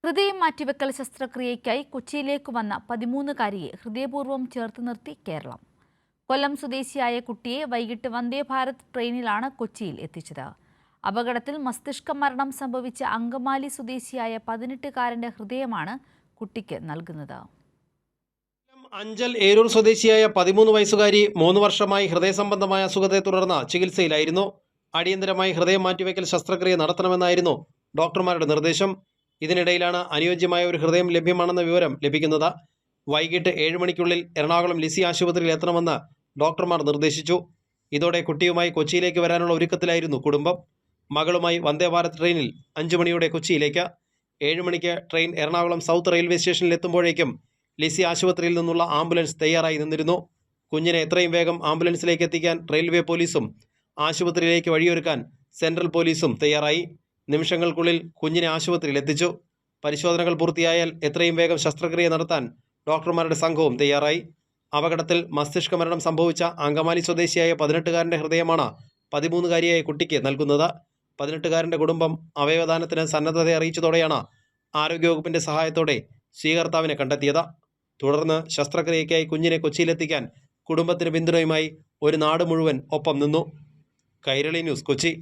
ഹൃദയം മാറ്റിവെക്കൽ ശസ്ത്രക്രിയയ്ക്കായി കൊച്ചിയിലേക്ക് വന്ന 13-കാരിയെ ഹൃദയപൂർവ്വം ചേർത്ത് നിർത്തി കേരളം. കൊല്ലം സ്വദേശിയായ കുട്ടിയെ വൈകിട്ട് വന്ദേ ഭാരത് ട്രെയിനിലാണ് കൊച്ചിയിൽ എത്തിച്ചത്. അപകടത്തിൽ മസ്തിഷ്ക മരണം സംഭവിച്ച അങ്കമാലി സ്വദേശിയായ 18-കാരന്റെ ഹൃദയമാണ് കുട്ടിക്ക് നൽകുന്നത്. അഞ്ചൽ ഏരൂർ സ്വദേശിയായ 13 വയസ്സുകാരി 3 വർഷമായി ഹൃദയസംബന്ധമായ അസുഖത്തെ തുടർന്ന് ചികിത്സയിലായിരുന്നു. അടിയന്തരമായി ഹൃദയം മാറ്റിവെക്കൽ ശസ്ത്രക്രിയ നടത്തണമെന്നായിരുന്നു ഡോക്ടർമാരുടെ നിർദ്ദേശം. ഇതിനിടയിലാണ് അനുയോജ്യമായ ഒരു ഹൃദയം ലഭ്യമാണെന്ന വിവരം ലഭിക്കുന്നത്. വൈകിട്ട് 7 മണിക്കുള്ളിൽ എറണാകുളം ലിസി ആശുപത്രിയിൽ എത്തണമെന്ന് ഡോക്ടർമാർ നിർദ്ദേശിച്ചു. ഇതോടെ കുട്ടിയുമായി കൊച്ചിയിലേക്ക് വരാനുള്ള ഒരുക്കത്തിലായിരുന്നു കുടുംബം. മകളുമായി വന്ദേ ഭാരത് ട്രെയിനിൽ 5 മണിയോടെ കൊച്ചിയിലേക്ക്, 7 മണിക്ക് ട്രെയിൻ എറണാകുളം സൗത്ത് റെയിൽവേ സ്റ്റേഷനിൽ എത്തുമ്പോഴേക്കും ലിസി ആശുപത്രിയിൽ നിന്നുള്ള ആംബുലൻസ് തയ്യാറായി നിന്നിരുന്നു. കുഞ്ഞിനെ എത്രയും വേഗം ആംബുലൻസിലേക്ക് എത്തിക്കാൻ റെയിൽവേ പോലീസും ആശുപത്രിയിലേക്ക് വഴിയൊരുക്കാൻ സെൻട്രൽ പോലീസും തയ്യാറായി. നിമിഷങ്ങൾക്കുള്ളിൽ കുഞ്ഞിനെ ആശുപത്രിയിൽ എത്തിച്ചു. പരിശോധനകൾ പൂർത്തിയായാൽ എത്രയും വേഗം ശസ്ത്രക്രിയ നടത്താൻ ഡോക്ടർമാരുടെ സംഘവും തയ്യാറായി. അപകടത്തിൽ മസ്തിഷ്ക മരണം സംഭവിച്ച അങ്കമാലി സ്വദേശിയായ 18-കാരൻ്റെ ഹൃദയമാണ് 13-കാരിയായ കുട്ടിക്ക് നൽകുന്നത്. 18-കാരൻ്റെ കുടുംബം അവയവദാനത്തിന് സന്നദ്ധത അറിയിച്ചതോടെയാണ് ആരോഗ്യവകുപ്പിൻ്റെ സഹായത്തോടെ സ്വീകർത്താവിനെ കണ്ടെത്തിയത്. തുടർന്ന് ശസ്ത്രക്രിയയ്ക്കായി കുഞ്ഞിനെ കൊച്ചിയിലെത്തിക്കാൻ കുടുംബത്തിന് പിന്തുണയുമായി ഒരു നാട് മുഴുവൻ ഒപ്പം നിന്നു. കൈരളി ന്യൂസ്, കൊച്ചി.